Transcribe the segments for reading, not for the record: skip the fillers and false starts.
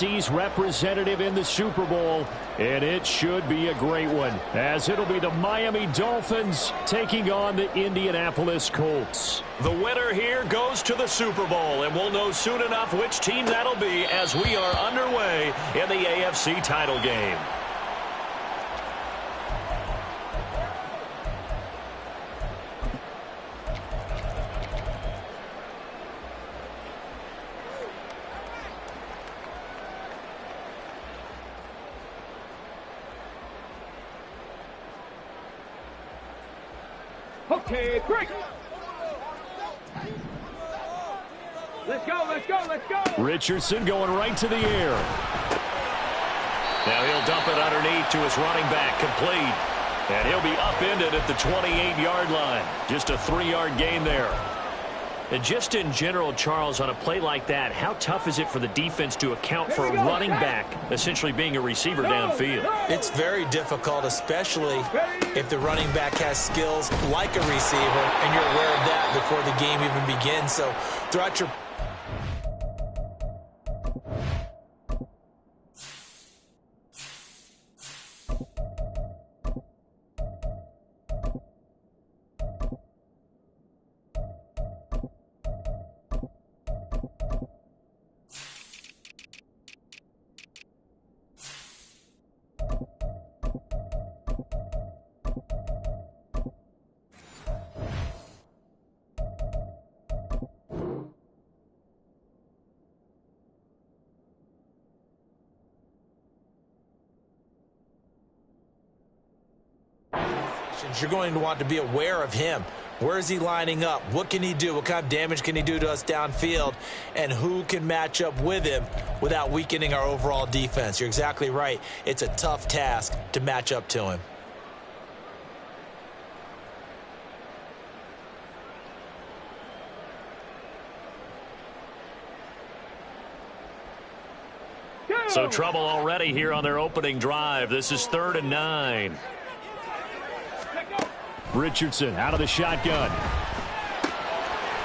AFC's representative in the Super Bowl, and it should be a great one, as it'll be the Miami Dolphins taking on the Indianapolis Colts. The winner here goes to the Super Bowl, and we'll know soon enough which team that'll be as we are underway in the AFC title game. Okay, break. Let's go, let's go, let's go. Richardson going right to the air. Now he'll dump it underneath to his running back, complete. And he'll be upended at the 28-yard line. Just a 3-yard gain there. And just in general, Charles, on a play like that, how tough is it for the defense to account for a running back essentially being a receiver downfield? It's very difficult, especially if the running back has skills like a receiver, and you're aware of that before the game even begins. So throughout your you're going to want to be aware of him. Where is he lining up? What can he do? What kind of damage can he do to us downfield? And who can match up with him without weakening our overall defense? You're exactly right. It's a tough task to match up to him. So trouble already here on their opening drive. This is 3rd and 9. Richardson out of the shotgun.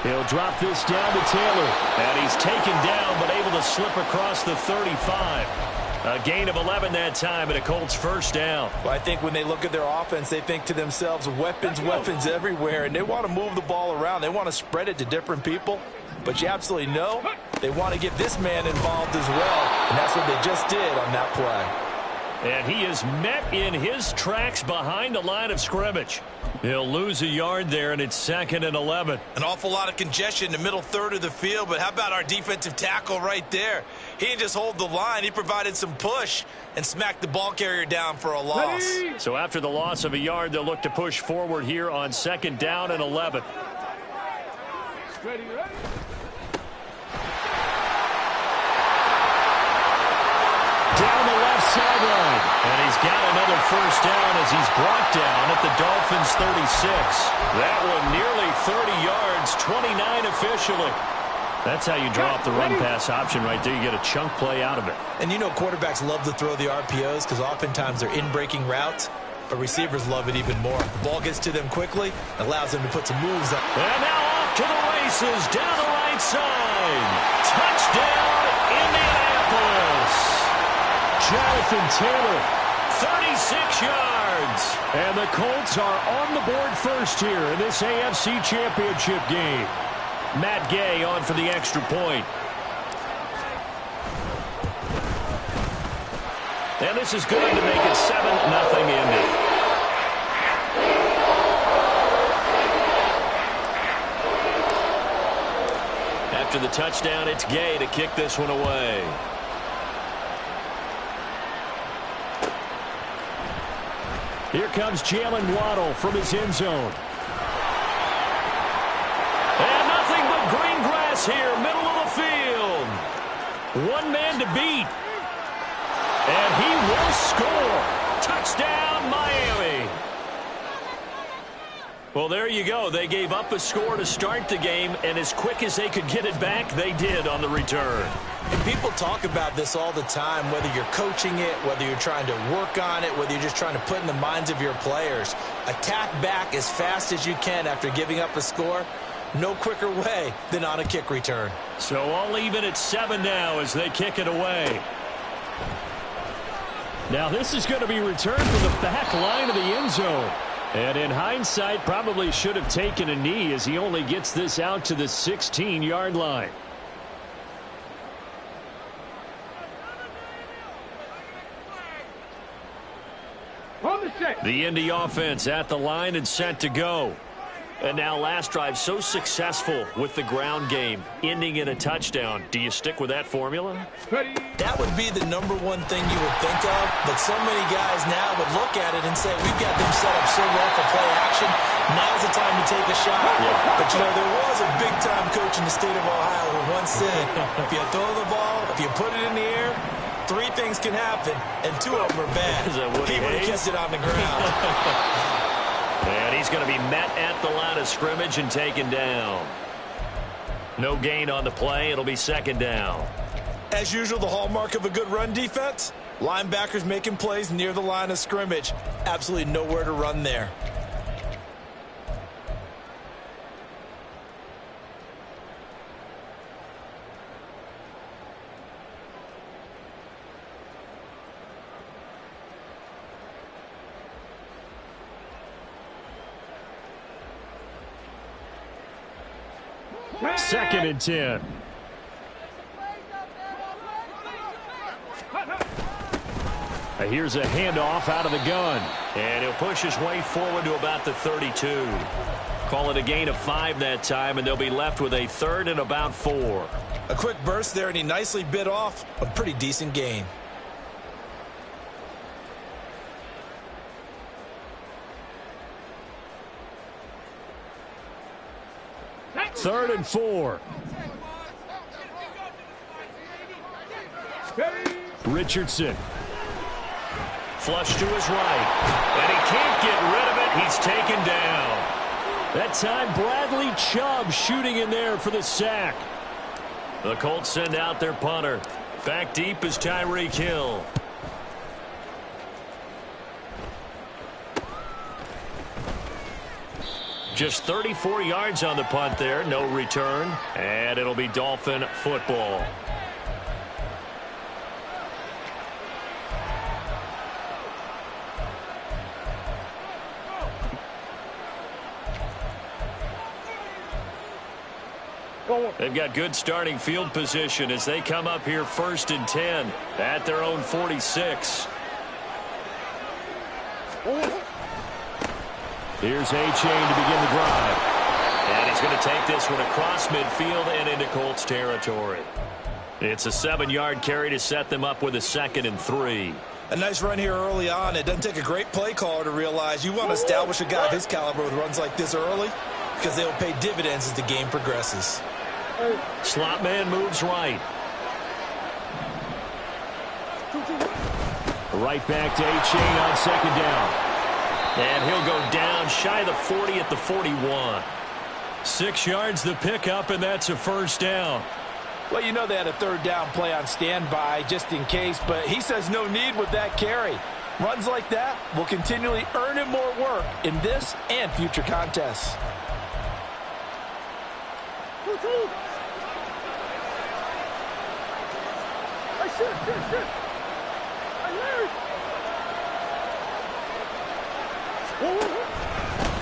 He'll drop this down to Taylor. And he's taken down, but able to slip across the 35. A gain of 11 that time, and a Colts first down. Well, I think when they look at their offense, they think to themselves, weapons, weapons everywhere, and they want to move the ball around. They want to spread it to different people. But you absolutely know they want to get this man involved as well, and that's what they just did on that play. And he is met in his tracks behind the line of scrimmage. He'll lose a yard there, and it's 2nd and 11. An awful lot of congestion in the middle third of the field, but how about our defensive tackle right there? He didn't just hold the line. He provided some push and smacked the ball carrier down for a loss. So after the loss of a yard, they'll look to push forward here on 2nd down and 11. Ready. Down the left sideline. And he's got another first down as he's brought down at the Dolphins 36. That one nearly 30 yards, 29 officially. That's how you draw up the run-pass option right there. You get a chunk play out of it. And you know quarterbacks love to throw the RPOs because oftentimes they're in-breaking routes, but receivers love it even more. The ball gets to them quickly, allows them to put some moves up. And now off to the races down the right side. Touchdown, Indianapolis. Jonathan Taylor. 36 yards. And the Colts are on the board first here in this AFC Championship game. Matt Gay on for the extra point. And this is good to make it 7-0 Indy. After the touchdown, it's Gay to kick this one away. Here comes Jalen Waddle from his end zone. And nothing but green grass here, middle of the field. One man to beat. And he will score. Touchdown, Miami. Well, there you go. They gave up a score to start the game, and as quick as they could get it back, they did on the return. And people talk about this all the time, whether you're coaching it, whether you're trying to work on it, whether you're just trying to put in the minds of your players. Attack back as fast as you can after giving up a score. No quicker way than on a kick return. So all even at 7 now as they kick it away. Now this is going to be returned from the back line of the end zone. And in hindsight, probably should have taken a knee as he only gets this out to the 16-yard line. The Indy offense at the line and set to go. And now last drive so successful with the ground game, ending in a touchdown. Do you stick with that formula? That would be the number one thing you would think of, but so many guys now would look at it and say, we've got them set up so well for play action. Now's the time to take a shot. Yeah. But, you know, there was a big-time coach in the state of Ohio who once said, if you throw the ball, if you put it in the air, 3 things can happen, and 2 of them are bad. He would have kept it on the ground. And he's going to be met at the line of scrimmage and taken down. No gain on the play. It'll be second down. As usual, the hallmark of a good run defense, linebackers making plays near the line of scrimmage. Absolutely nowhere to run there. Second and 10. Here's a handoff out of the gun. And he'll push his way forward to about the 32. Call it a gain of 5 that time, and they'll be left with a 3rd and about 4. A quick burst there, and he nicely bit off a pretty decent gain. Third and 4. Richardson. Flush to his right. And he can't get rid of it. He's taken down. That time, Bradley Chubb shooting in there for the sack. The Colts send out their punter. Back deep is Tyreek Hill. Just 34 yards on the punt there. No return. And it'll be Dolphin football. They've got good starting field position as they come up here 1st and 10 at their own 46. Here's A-Chain to begin the drive. And he's going to take this one across midfield and into Colts territory. It's a 7-yard carry to set them up with a 2nd and 3. A nice run here early on. It doesn't take a great play caller to realize you want to establish a guy of his caliber with runs like this early because they will pay dividends as the game progresses. Slot man moves right. Right back to A-Chain on 2nd down. And he'll go down shy of the 40 at the 41. 6 yards the pickup, and that's a 1st down. Well, you know they had a 3rd down play on standby just in case, but he says no need with that carry. Runs like that will continually earn him more work in this and future contests.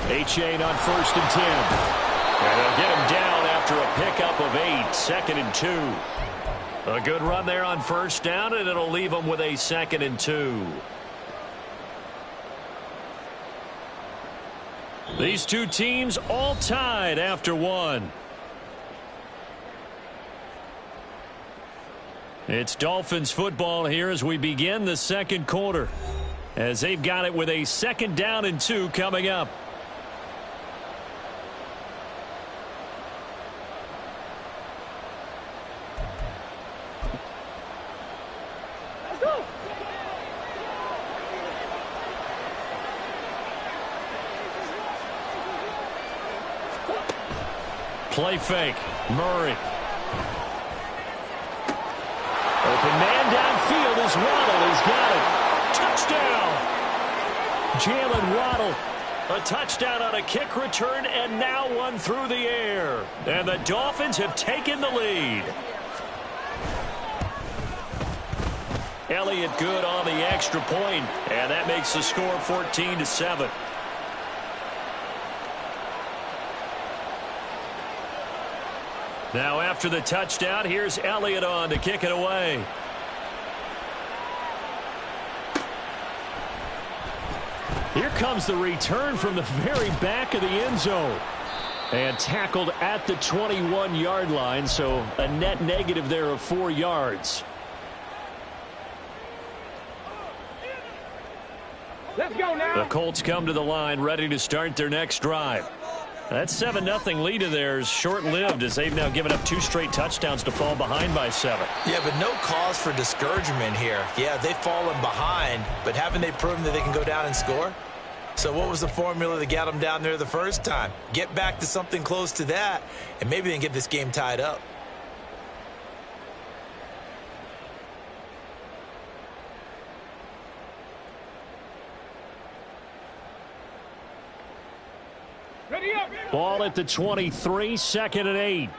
A-Chain on 1st and 10. And they'll get him down after a pickup of 8, 2nd and 2. A good run there on 1st down, and it'll leave him with a 2nd and 2. These two teams all tied after 1. It's Dolphins football here as we begin the 2nd quarter, as they've got it with a 2nd down and 2 coming up. Play fake. Murray. Open man downfield is Waddle. He's got it. Touchdown. Jalen Waddle. A touchdown on a kick return, and now one through the air. And the Dolphins have taken the lead. Elliott good on the extra point, and that makes the score 14-7. Now after the touchdown, here's Elliott on to kick it away. Here comes the return from the very back of the end zone. And tackled at the 21-yard line, so a net negative there of 4 yards. Let's go now. The Colts come to the line ready to start their next drive. That 7-0 lead of theirs short-lived as they've now given up 2 straight touchdowns to fall behind by 7. Yeah, but no cause for discouragement here. Yeah, they've fallen behind, but haven't they proven that they can go down and score? So what was the formula that got them down there the first time? Get back to something close to that, and maybe they can get this game tied up. Ready up. Ball at the 23, 2nd and 8.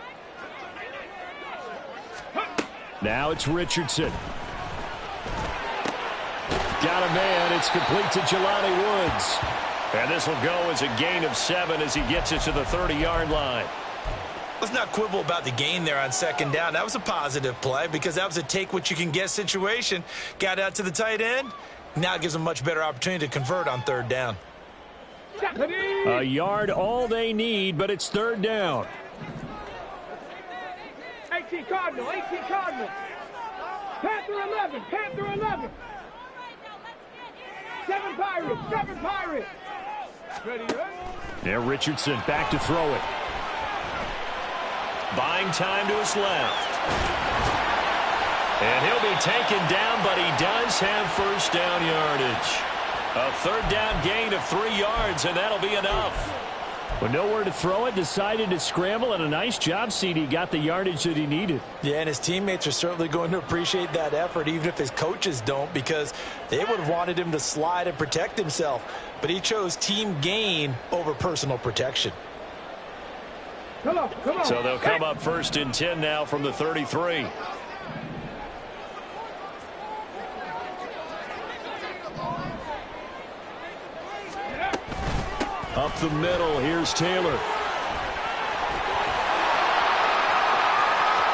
Now it's Richardson. Got a man. It's complete to Jelani Woods. And this will go as a gain of 7 as he gets it to the 30-yard line. Let's not quibble about the gain there on 2nd down. That was a positive play because that was a take-what-you-can-get situation. Got out to the tight end. Now it gives them a much better opportunity to convert on 3rd down. A yard all they need, but it's 3rd down. 18 Cardinal, 18 Cardinal. Panther 11, Panther 11. 7 Pirates, 7 Pirates. Ready up. There, Richardson back to throw it. Buying time to his left. And he'll be taken down, but he does have 1st down yardage. A 3rd down gain of 3 yards, and that'll be enough. With nowhere to throw it, decided to scramble, and a nice job, CD. Got the yardage that he needed. Yeah, and his teammates are certainly going to appreciate that effort, even if his coaches don't, because they would have wanted him to slide and protect himself. But he chose team gain over personal protection. Come on, come on. So they'll come up 1st and 10 now from the 33. Up the middle, here's Taylor.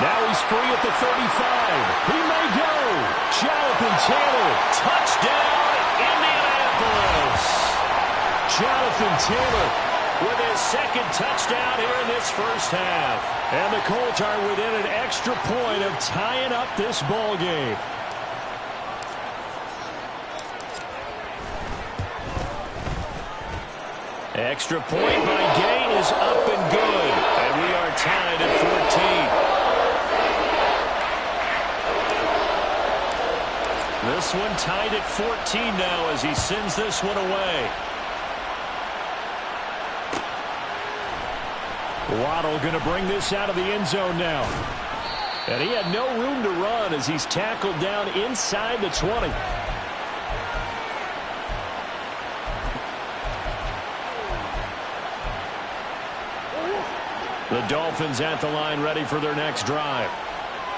Now he's free at the 35. He may go. Jonathan Taylor. Touchdown, Indianapolis. Jonathan Taylor With his 2nd touchdown here in this 1st half. And the Colts are within an extra point of tying up this ball game. Extra point by Gain is up and good. And we are tied at 14. This one tied at 14 now as he sends this one away. Waddle going to bring this out of the end zone now. And he had no room to run as he's tackled down inside the 20. The Dolphins at the line ready for their next drive.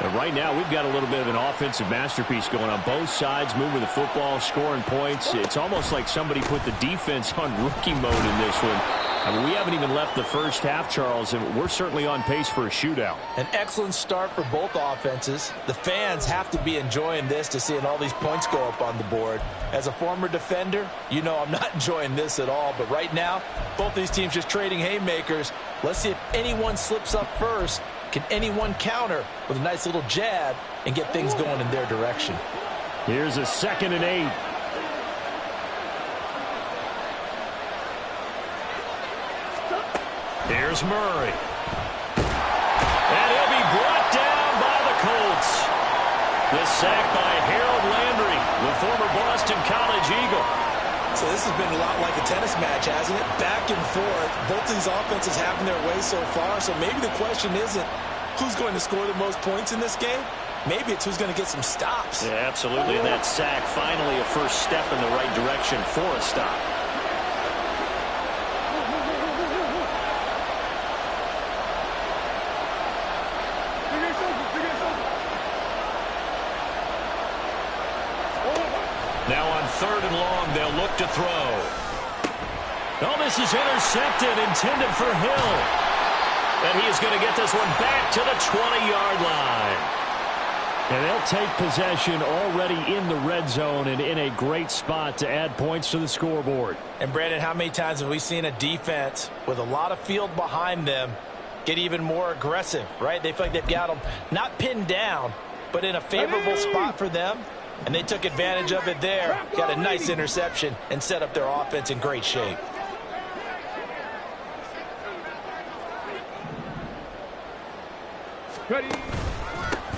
And right now, we've got a little bit of an offensive masterpiece going on both sides, moving the football, scoring points. It's almost like somebody put the defense on rookie mode in this one. I mean, we haven't even left the 1st half, Charles, and we're certainly on pace for a shootout. An excellent start for both offenses. The fans have to be enjoying this to seeing all these points go up on the board. As a former defender, you know I'm not enjoying this at all. But right now, both these teams just trading haymakers. Let's see if anyone slips up first. Can anyone counter with a nice little jab and get things going in their direction? Here's a 2nd and 8. Here's Murray. And he'll be brought down by the Colts. The sack by Harold Landry, the former Boston College Eagle. So this has been a lot like a tennis match, hasn't it? Back and forth. Both these offenses having their way so far. So maybe the question isn't who's going to score the most points in this game. Maybe it's who's going to get some stops. Yeah, absolutely. And that sack, finally a first step in the right direction for a stop. Now on 3rd and long, they'll look to throw. Oh, this is intercepted, intended for Hill. And he is going to get this one back to the 20-yard line. And they'll take possession already in the red zone and in a great spot to add points to the scoreboard. And, Brandon, how many times have we seen a defense with a lot of field behind them get even more aggressive, right? They feel like they've got them not pinned down, but in a favorable spot for them. And they took advantage of it there. Got a nice interception and set up their offense in great shape.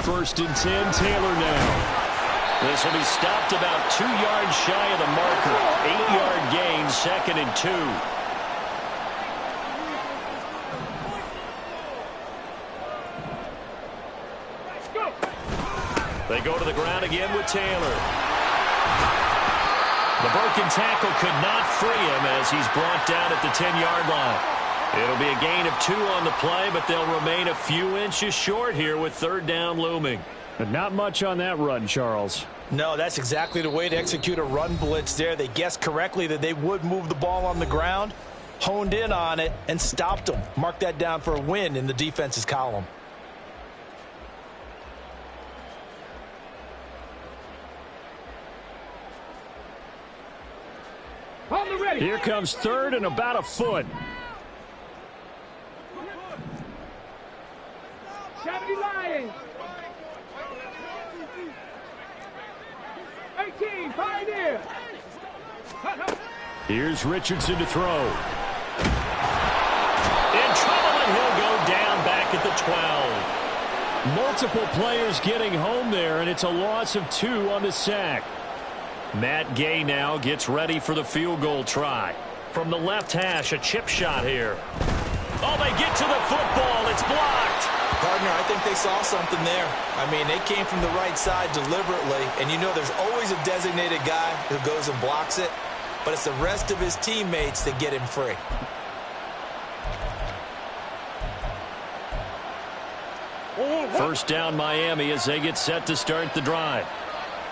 First and 10, Taylor now. This will be stopped about 2 yards shy of the marker. 8-yard gain, 2nd and 2. They go to the ground again with Taylor. The broken tackle could not free him as he's brought down at the 10-yard line. It'll be a gain of 2 on the play, but they'll remain a few inches short here with 3rd down looming. But not much on that run, Charles. No, that's exactly the way to execute a run blitz there. They guessed correctly that they would move the ball on the ground, honed in on it, and stopped them. Mark that down for a win in the defense's column. Here comes 3rd and about a foot. 70 Lions. 18 Pioneer. Here's Richardson to throw. In trouble, and he'll go down back at the 12. Multiple players getting home there, and it's a loss of 2 on the sack. Matt Gay now gets ready for the field goal try. From the left hash, a chip shot here. Oh, they get to the football. It's blocked. Partner, I think they saw something there. I mean, they came from the right side deliberately, and you know there's always a designated guy who goes and blocks it, but it's the rest of his teammates that get him free. First down Miami as they get set to start the drive.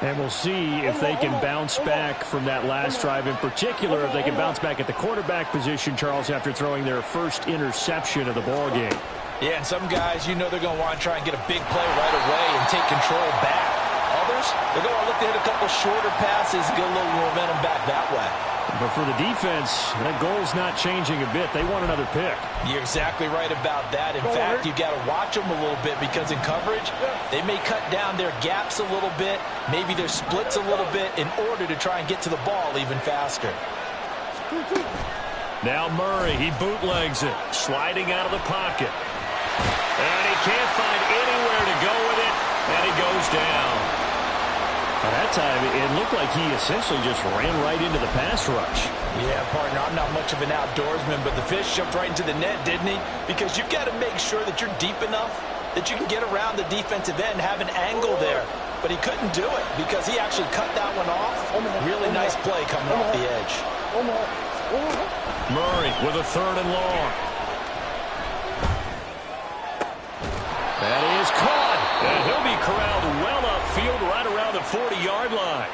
And we'll see if they can bounce back from that last drive in particular, if they can bounce back at the quarterback position, Charles, after throwing their first interception of the ball game. Yeah, and some guys, you know they're going to want to try and get a big play right away and take control back. Others, they're going to look to hit a couple shorter passes, get a little momentum back that way. But for the defense, that goal's not changing a bit. They want another pick. You're exactly right about that. In fact, you got to watch them a little bit because in coverage, they may cut down their gaps a little bit, maybe their splits a little bit in order to try and get to the ball even faster. Now Murray, he bootlegs it, sliding out of the pocket. And he can't find anywhere to go with it, and he goes down. By that time, it looked like he essentially just ran right into the pass rush. Yeah, partner, I'm not much of an outdoorsman, but the fish jumped right into the net, didn't he? Because you've got to make sure that you're deep enough that you can get around the defensive end, have an angle there. But he couldn't do it because he actually cut that one off. Really nice play coming off the edge. Murray with a 3rd and long. That is caught. And he'll be corralled well upfield right around the 40-yard line.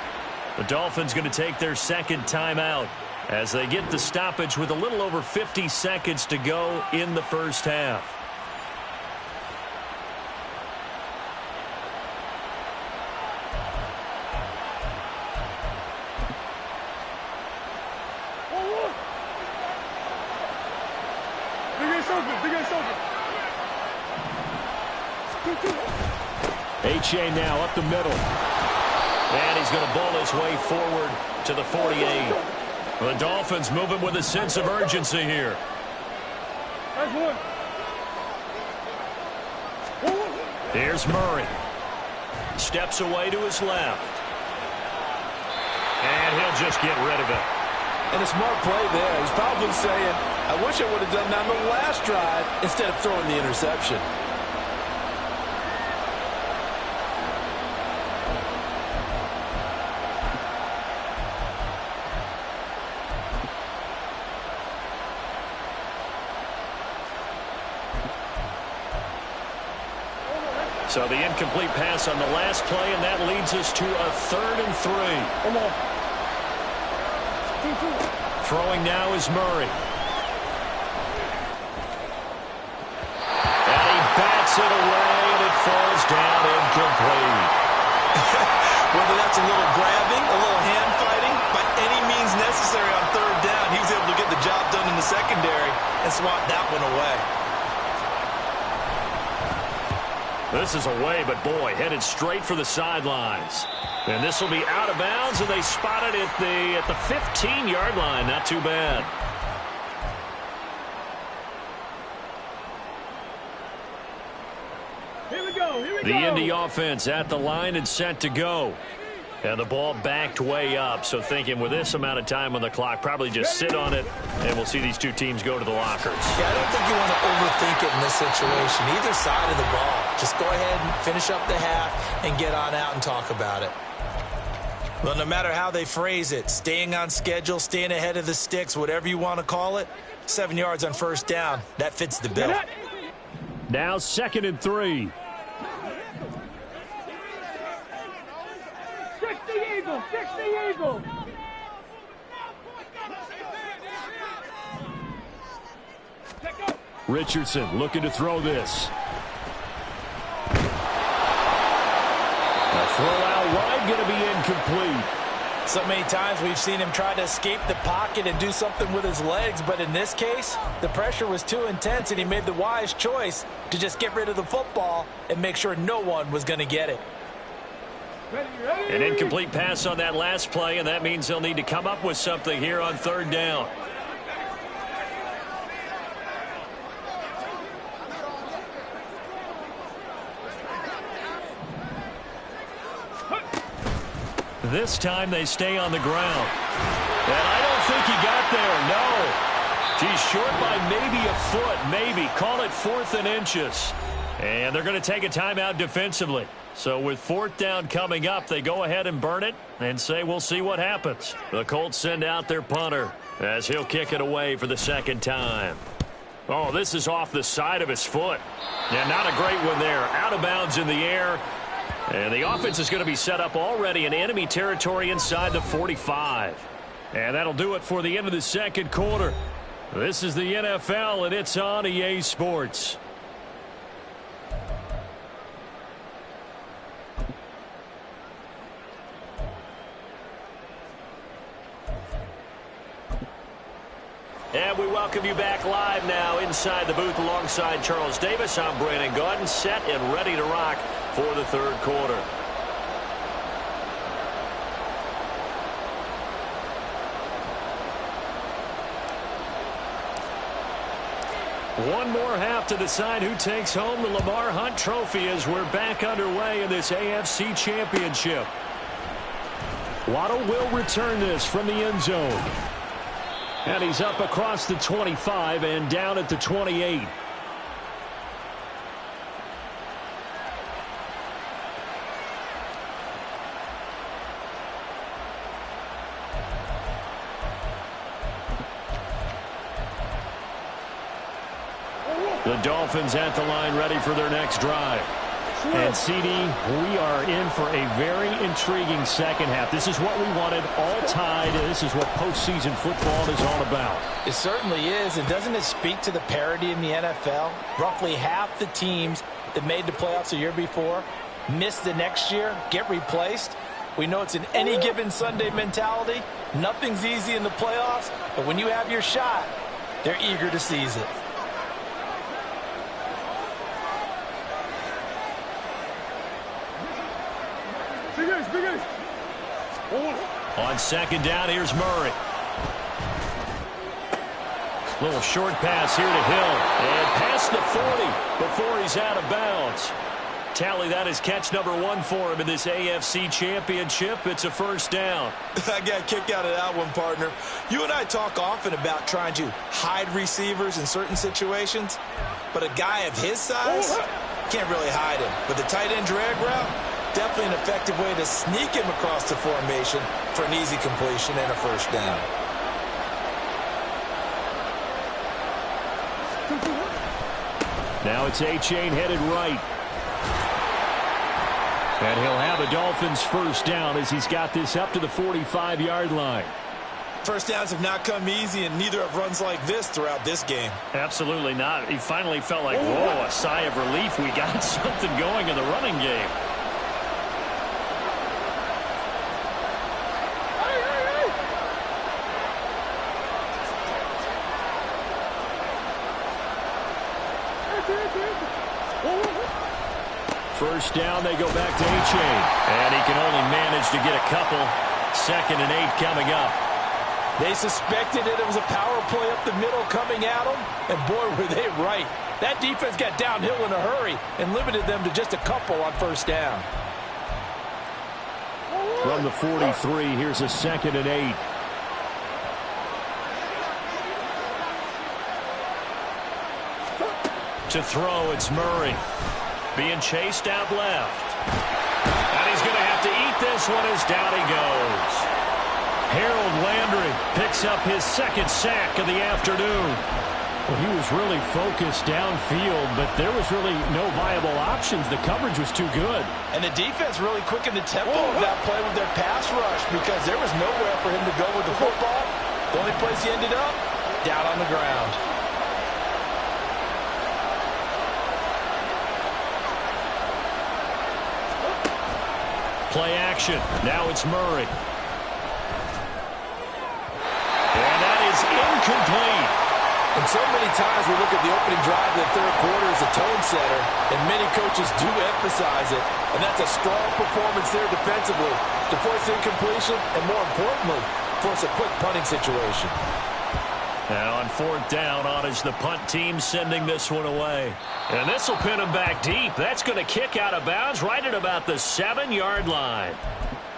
The Dolphins going to take their 2nd timeout as they get the stoppage with a little over 50 seconds to go in the first half. H.A. now up the middle. And he's going to bowl his way forward to the 48. The Dolphins moving with a sense of urgency here. Here's Murray. Steps away to his left. And he'll just get rid of it. And a smart play there. He's probably saying, I wish I would have done that on the last drive instead of throwing the interception. So the incomplete pass on the last play, and that leads us to a 3rd and 3. Come on. 2-2. Throwing now is Murray. And he bats it away, and it falls down incomplete. Whether that's a little grabbing, a little hand fighting, by any means necessary on 3rd down, he was able to get the job done in the secondary and swat that one away. This is away, but boy, headed straight for the sidelines. And this will be out of bounds, and they spot it at the 15-yard line. Not too bad. Here we go. Here we The go. Indy offense at the line and set to go. And the ball backed way up, so thinking with this amount of time on the clock, probably just sit on it, and we'll see these two teams go to the lockers. Yeah, I don't think you want to overthink it in this situation. Either side of the ball. Just go ahead and finish up the half and get on out and talk about it. Well, no matter how they phrase it, staying on schedule, staying ahead of the sticks, whatever you want to call it, 7 yards on 1st down, that fits the bill. Now 2nd and 3. 60 Eagles. 60 Eagles. Richardson looking to throw this. A throw out wide, going to be incomplete. So many times we've seen him try to escape the pocket and do something with his legs, but in this case, the pressure was too intense, and he made the wise choice to just get rid of the football and make sure no one was going to get it. An incomplete pass on that last play, and that means they'll need to come up with something here on 3rd down. This time they stay on the ground. And I don't think he got there, no. He's short by maybe a foot, maybe. Call it 4th and inches. And they're going to take a timeout defensively. So with 4th down coming up, they go ahead and burn it and say we'll see what happens. The Colts send out their punter as he'll kick it away for the 2nd time. Oh, this is off the side of his foot. Yeah, not a great one there. Out of bounds in the air. And the offense is going to be set up already in enemy territory inside the 45. And that'll do it for the end of the 2nd quarter. This is the NFL, and it's on EA Sports. And we welcome you back live now inside the booth alongside Charles Davis. I'm Brandon Gaudin, set and ready to rock for the 3rd quarter. One more half to decide who takes home the Lamar Hunt Trophy as we're back underway in this AFC Championship. Waddle will return this from the end zone. And he's up across the 25 and down at the 28. The Dolphins at the line ready for their next drive. And, CD, we are in for a very intriguing 2nd half. This is what we wanted, all tied. This is what postseason football is all about. It certainly is. And doesn't it speak to the parity in the NFL? Roughly half the teams that made the playoffs the year before miss the next year, get replaced. We know it's an any given Sunday mentality. Nothing's easy in the playoffs, but when you have your shot, they're eager to seize it. On 2nd down, here's Murray. Little short pass here to Hill. And past the 40 before he's out of bounds. Tally, that is catch number 1 for him in this AFC Championship. It's a 1st down. I got a kick out of that one, partner. You and I talk often about trying to hide receivers in certain situations, but a guy of his size can't really hide him. But the tight end drag route, definitely an effective way to sneak him across the formation for an easy completion and a 1st down. Now it's A-Chain headed right. And he'll have a Dolphins first down as he's got this up to the 45-yard line. First downs have not come easy, and neither have runs like this throughout this game. Absolutely not. He finally felt like, whoa, a sigh of relief. We got something going in the running game. First down, they go back to H.A. And he can only manage to get a couple. 2nd and 8 coming up. They suspected it was a power play up the middle coming at them, and boy, were they right. That defense got downhill in a hurry and limited them to just a couple on first down. From the 43, here's a 2nd and 8. To throw, it's Murray. Being chased out left. And he's going to have to eat this one as down he goes. Harold Landry picks up his 2nd sack of the afternoon. Well, he was really focused downfield, but there was really no viable options. The coverage was too good. And the defense really quickened the tempo of that play with their pass rush because there was nowhere for him to go with the football. The only place he ended up, down on the ground. Play action. Now it's Murray. And that is incomplete. And so many times we look at the opening drive of the third quarter as a tone setter, and many coaches do emphasize it. And that's a strong performance there defensively to force incompletion and, more importantly, force a quick punting situation. Now on 4th down, on is the punt team sending this one away. And this will pin him back deep. That's going to kick out of bounds right at about the 7-yard line.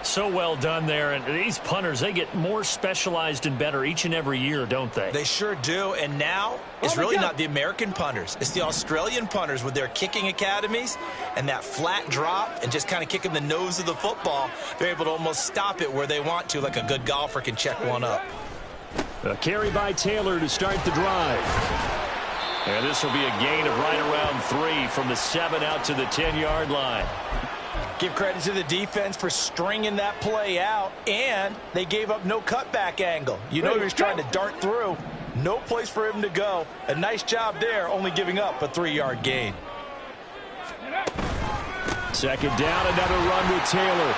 So well done there. And these punters, they get more specialized and better each and every year, don't they? They sure do. And now it's really not the American punters. It's the Australian punters with their kicking academies and that flat drop and just kind of kicking the nose of the football. They're able to almost stop it where they want to, like a good golfer can check one up. A carry by Taylor to start the drive. And this will be a gain of right around 3 from the 7 out to the 10-yard line. Give credit to the defense for stringing that play out, and they gave up no cutback angle. You know he was trying to dart through. No place for him to go. A nice job there, only giving up a 3-yard gain. 2nd down, another run with Taylor.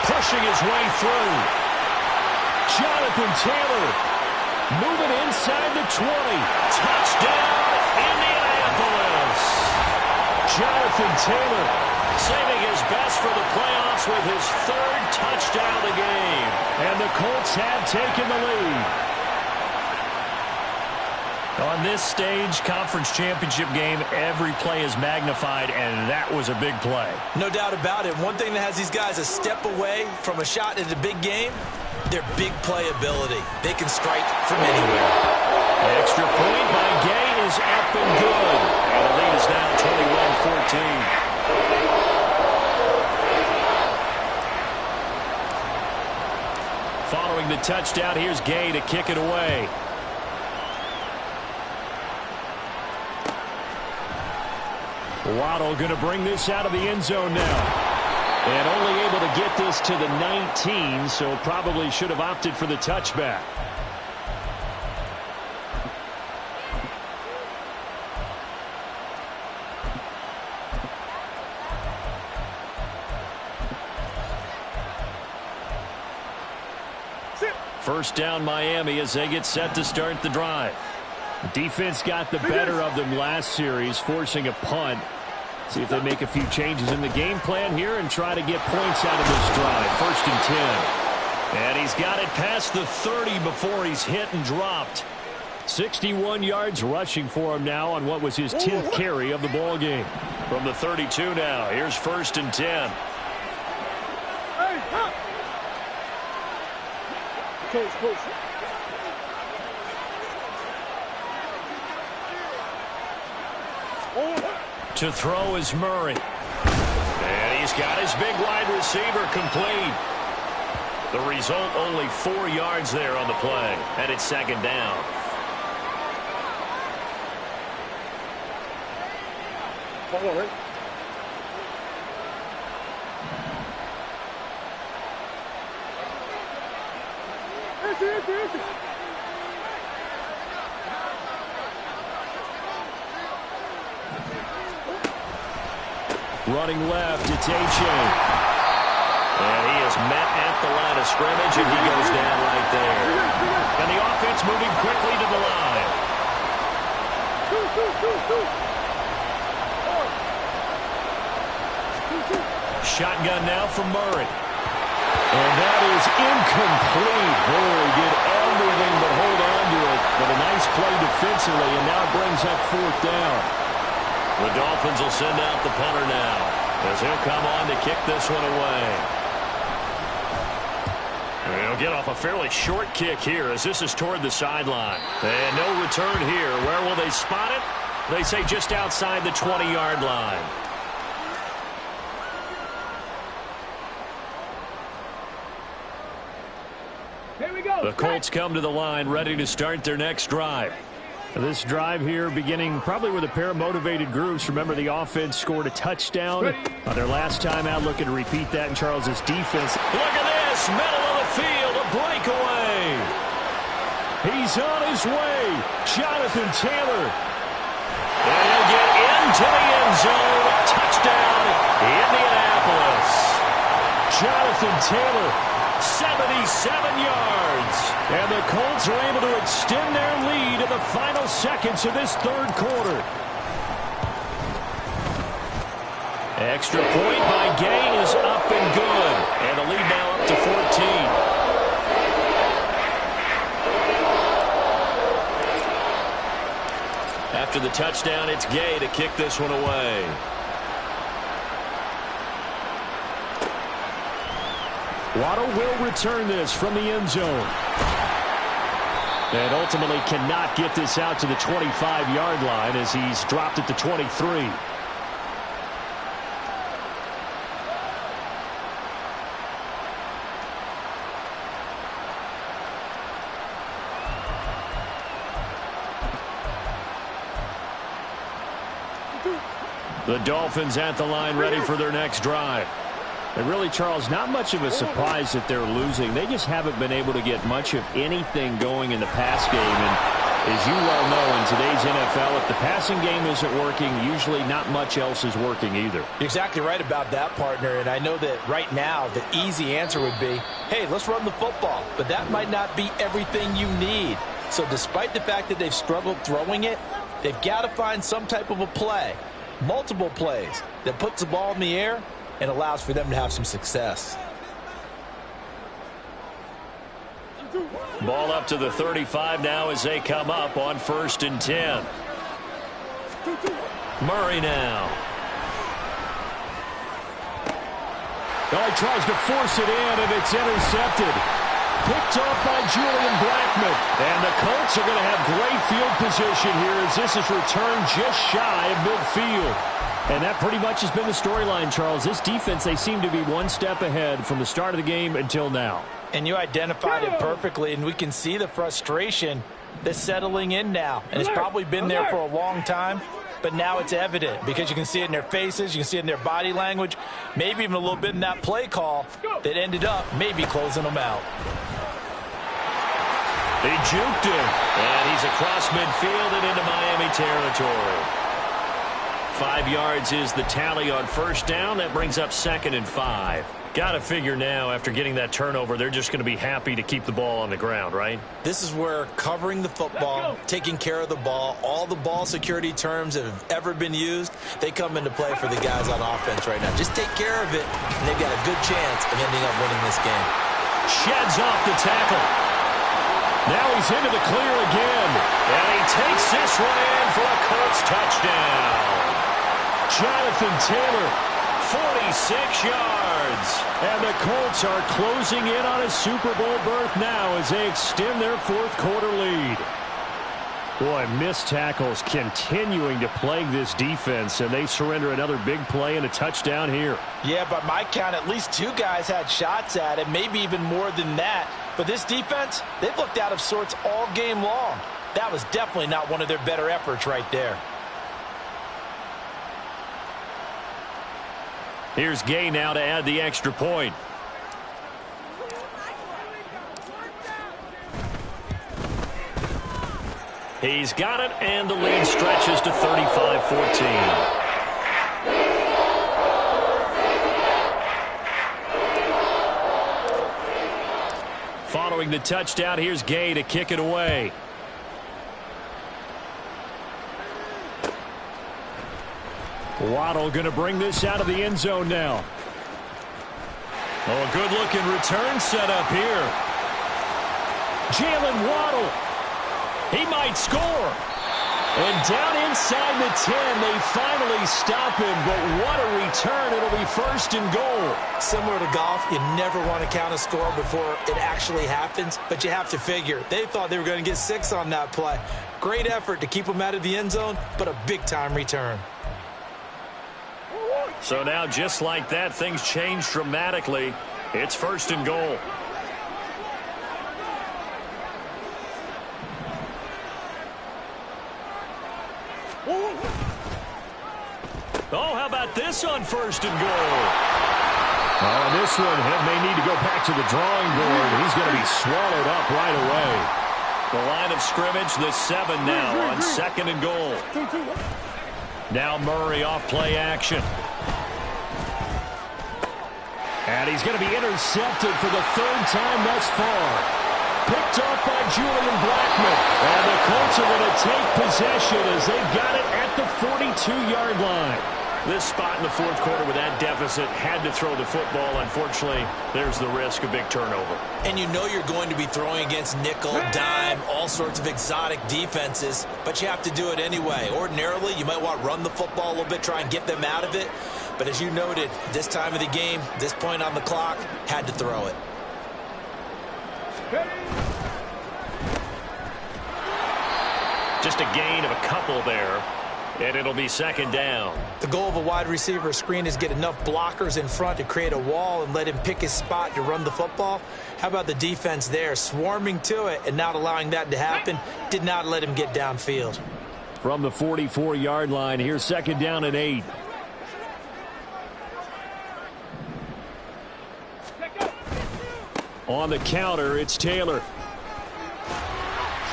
Pushing his way through. Jonathan Taylor moving inside the 20. Touchdown, Indianapolis. Jonathan Taylor saving his best for the playoffs with his 3rd touchdown of the game. And the Colts have taken the lead. On this stage, conference championship game, every play is magnified, and that was a big play. No doubt about it. One thing that has these guys a step away from a shot at a big game, their big play ability. They can strike from anywhere. Extra point by Gay is up and good. And the lead is now 21-14. Following the touchdown, here's Gay to kick it away. Waddle going to bring this out of the end zone now. And only able to get this to the 19, so probably should have opted for the touchback. First down Miami as they get set to start the drive. Defense got the better of them last series, forcing a punt. See if they make a few changes in the game plan here and try to get points out of this drive. 1st and 10. And he's got it past the 30 before he's hit and dropped. 61 yards rushing for him now on what was his 10th carry of the ball game. From the 32 now, here's 1st and 10. To throw is Murray. And he's got his big wide receiver complete. The result, only 4 yards there on the play. And it's 2nd down. Running left, it's A-Chain. And he is met at the line of scrimmage, and he goes down right there. And the offense moving quickly to the line. Shotgun now from Murray. And that is incomplete. Murray did everything but hold on to it. But a nice play defensively, and now it brings up 4th down. The Dolphins will send out the punter now, as he'll come on to kick this one away. He'll get off a fairly short kick here, as this is toward the sideline. And no return here. Where will they spot it? They say just outside the 20-yard line. Here we go. The Colts come to the line, ready to start their next drive. This drive here beginning probably with a pair of motivated groups. Remember, the offense scored a touchdown on their last time out. Looking to repeat that in Charles's defense. Look at this, middle of the field, a breakaway. He's on his way. Jonathan Taylor. And he'll get into the end zone. Touchdown, Indianapolis. Jonathan Taylor, 77 yards. And the Colts are able to extend their lead in the final seconds of this 3rd quarter. Extra point by Gay is up and good. And the lead now up to 14. After the touchdown, it's Gay to kick this one away. Waddle will return this from the end zone. And ultimately cannot get this out to the 25-yard line as he's dropped at the 23. The Dolphins at the line, ready for their next drive. And really, Charles, not much of a surprise that they're losing. They just haven't been able to get much of anything going in the pass game. And as you well know, in today's NFL, if the passing game isn't working, usually not much else is working either. You're exactly right about that, partner. And I know that right now the easy answer would be, hey, let's run the football. But that might not be everything you need. So despite the fact that they've struggled throwing it, they've got to find some type of a play, multiple plays, that puts the ball in the air and allows for them to have some success. Ball up to the 35 now as they come up on 1st and 10. Murray now. Oh, he tries to force it in, and it's intercepted. Picked off by Julian Blackmon. And the Colts are going to have great field position here as this is returned just shy of midfield. And that pretty much has been the storyline, Charles. This defense, they seem to be one step ahead from the start of the game until now. And you identified it perfectly, and we can see the frustration that's settling in now. And it's probably been there for a long time, but now it's evident because you can see it in their faces, you can see it in their body language, maybe even a little bit in that play call that ended up maybe closing them out. They juked him, and he's across midfield and into Miami territory. 5 yards is the tally on 1st down. That brings up 2nd and 5. Got to figure now, after getting that turnover, they're just going to be happy to keep the ball on the ground, right? This is where covering the football, taking care of the ball, all the ball security terms that have ever been used, they come into play for the guys on offense right now. Just take care of it, and they've got a good chance of ending up winning this game. Sheds off the tackle. Now he's into the clear again. And he takes this one in for a Colts touchdown. Jonathan Taylor, 46 yards. And the Colts are closing in on a Super Bowl berth now as they extend their 4th quarter lead. Boy, missed tackles continuing to plague this defense, and they surrender another big play and a touchdown here. Yeah, by my count, at least 2 guys had shots at it, maybe even more than that. But this defense, they've looked out of sorts all game long. That was definitely not one of their better efforts right there. Here's Gay now to add the extra point. He's got it, and the lead stretches to 35-14. Following the touchdown, here's Gay to kick it away. Waddle going to bring this out of the end zone now. Oh, a good-looking return set up here. Jalen Waddle. He might score. And down inside the 10, they finally stop him. But what a return. It'll be first and goal. Similar to golf, you never want to count a score before it actually happens. But you have to figure, they thought they were going to get 6 on that play. Great effort to keep them out of the end zone, but a big-time return. So now, just like that, things change dramatically. It's first and goal. Oh, how about this on first and goal? Oh, this one may need to go back to the drawing board. He's going to be swallowed up right away. The line of scrimmage, the 7 now on second and goal. Now Murray off play action. And he's going to be intercepted for the 3rd time thus far. Picked off by Julian Blackman. And the Colts are going to take possession as they've got it at the 42-yard line. This spot in the 4th quarter with that deficit, had to throw the football. Unfortunately, there's the risk of big turnover. And you know you're going to be throwing against nickel, dime, all sorts of exotic defenses, but you have to do it anyway. Ordinarily, you might want to run the football a little bit, try and get them out of it. But as you noted, this time of the game, this point on the clock, had to throw it. Just a gain of a couple there, and it'll be second down. The goal of a wide receiver screen is get enough blockers in front to create a wall and let him pick his spot to run the football. How about the defense there, swarming to it and not allowing that to happen? Did not let him get downfield. From the 44-yard line, here's second down and 8. On the counter, it's Taylor.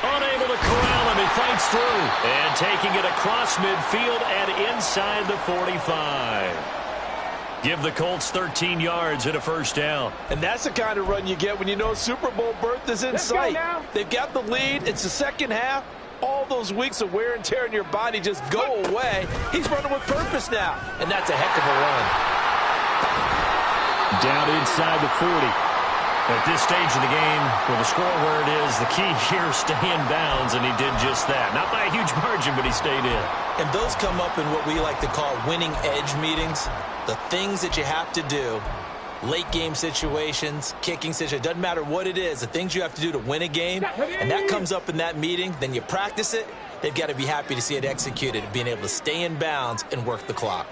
Unable to corral him. He fights through. And taking it across midfield and inside the 45. Give the Colts 13 yards and a first down. And that's the kind of run you get when you know Super Bowl berth is in sight. They've got the lead. It's the second half. All those weeks of wear and tear in your body just go away. He's running with purpose now. And that's a heck of a run. Down inside the 40. At this stage of the game, with the score where it is, the key here is stay in bounds, and he did just that. Not by a huge margin, but he stayed in. And those come up in what we like to call winning edge meetings. The things that you have to do, late game situations, kicking situations, doesn't matter what it is, the things you have to do to win a game, and that comes up in that meeting, then you practice it. They've got to be happy to see it executed, being able to stay in bounds and work the clock.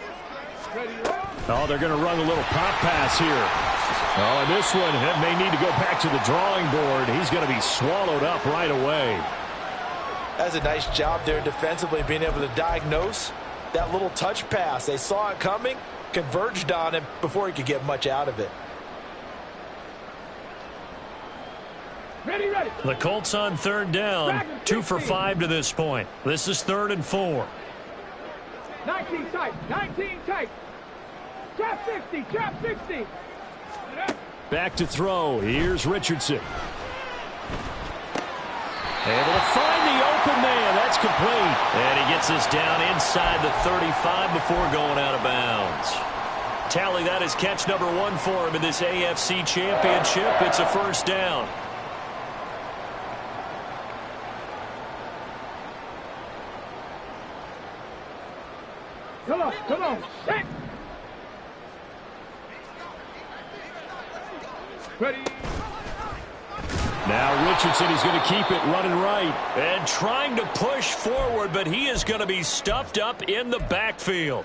Oh, they're going to run a little pop pass here. Oh, and this one may need to go back to the drawing board. He's going to be swallowed up right away. That's a nice job there defensively, being able to diagnose that little touch pass. They saw it coming, converged on him before he could get much out of it. Ready. The Colts on 3rd down, 2 for 5 to this point. This is 3rd and 4. 19 tight. Trap 60. Back to throw. Here's Richardson. Able to find the open man. That's complete. And he gets this down inside the 35 before going out of bounds. Tally, that is catch number 1 for him in this AFC Championship. It's a first down. Come on. Set. Ready. Now Richardson is going to keep it running right. And trying to push forward, but he is going to be stuffed up in the backfield.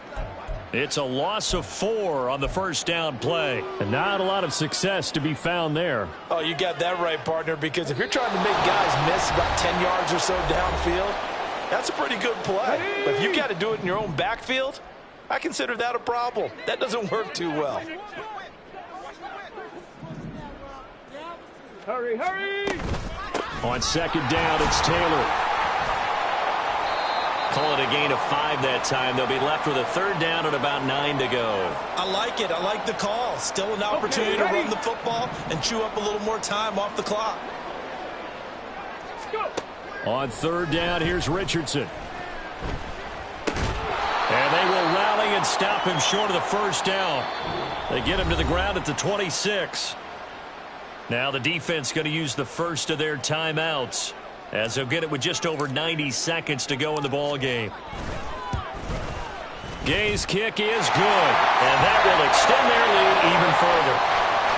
It's a loss of 4 on the first down play. And not a lot of success to be found there. Oh, you got that right, partner, because if you're trying to make guys miss about 10 yards or so downfield, that's a pretty good play. But if you got to do it in your own backfield, I consider that a problem. That doesn't work too well. Hurry. On second down, it's Taylor. Call it a gain of 5 that time. They'll be left with a third down and about 9 to go. I like it. I like the call. Still an opportunity to run the football and chew up a little more time off the clock. On third down, here's Richardson. And they will rally and stop him short of the first down. They get him to the ground at the 26. Now the defense going to use the first of their timeouts, as they'll get it with just over 90 seconds to go in the ball game. Gay's kick is good, and that will extend their lead even further.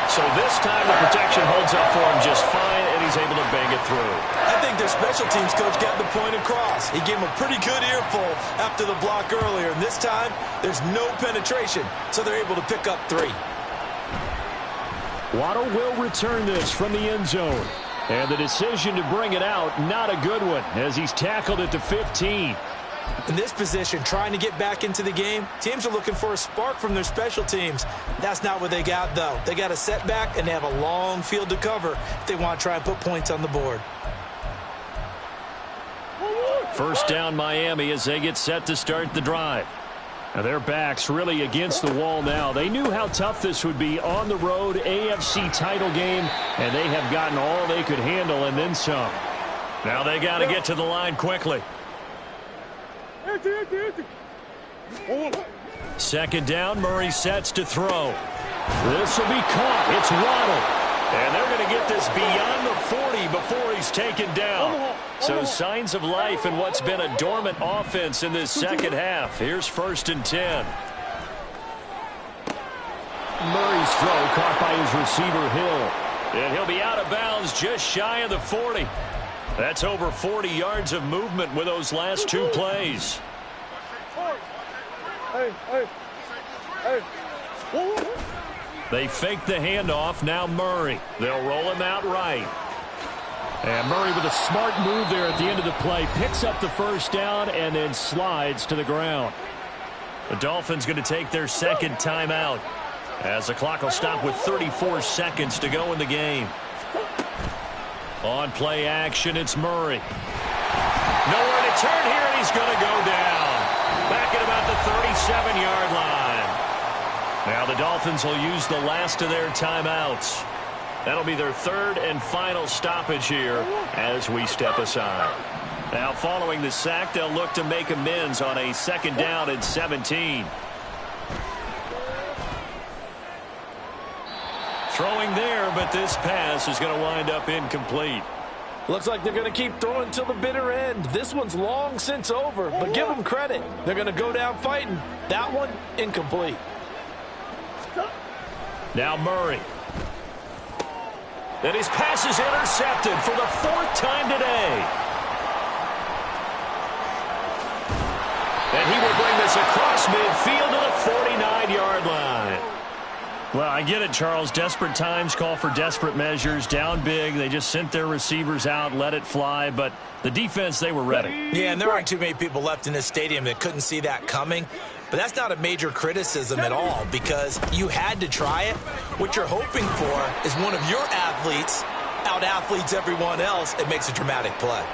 So this time the protection holds up for him just fine, and he's able to bang it through. I think their special teams coach got the point across. He gave him a pretty good earful after the block earlier, and this time there's no penetration, so they're able to pick up 3. Waddle will return this from the end zone. And the decision to bring it out, not a good one, as he's tackled at the 15. In this position, trying to get back into the game, teams are looking for a spark from their special teams. That's not what they got, though. They got a setback, and they have a long field to cover if they want to try and put points on the board. First down, Miami, as they get set to start the drive. Now their backs really against the wall now. They knew how tough this would be on the road, AFC title game, and they have gotten all they could handle and then some. Now they got to get to the line quickly. Second down, Murray sets to throw. This will be caught. It's Waddle. And they're going to get this beyond the 40 before he's taken down. So signs of life in what's been a dormant offense in this second half. Here's 1st and 10. Murray's throw caught by his receiver, Hill. And he'll be out of bounds just shy of the 40. That's over 40 yards of movement with those last 2 plays. They fake the handoff. Now Murray. They'll roll him out right. And Murray with a smart move there at the end of the play. Picks up the first down and then slides to the ground. The Dolphins going to take their second timeout, as the clock will stop with 34 seconds to go in the game. On play action, it's Murray. Nowhere to turn here, and he's going to go down. Back at about the 37-yard line. Now the Dolphins will use the last of their timeouts. That'll be their third and final stoppage here as we step aside. Now following the sack, they'll look to make amends on a second down and 17. Throwing there, but this pass is going to wind up incomplete. Looks like they're going to keep throwing till the bitter end. This one's long since over, but give them credit. They're going to go down fighting. That one, incomplete. Now Murray. And his pass is intercepted for the 4th time today. And he will bring this across midfield to the 49-yard line. Well, I get it, Charles. Desperate times call for desperate measures. Down big. They just sent their receivers out, let it fly. But the defense, they were ready. Yeah, and there aren't too many people left in this stadium that couldn't see that coming. But that's not a major criticism at all, because you had to try it. What you're hoping for is one of your athletes out-athletes everyone else and makes a dramatic play.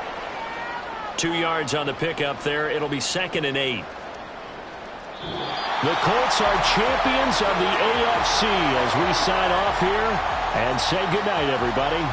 2 yards on the pickup there. It'll be 2nd and 8. The Colts are champions of the AFC as we sign off here and say goodnight, everybody.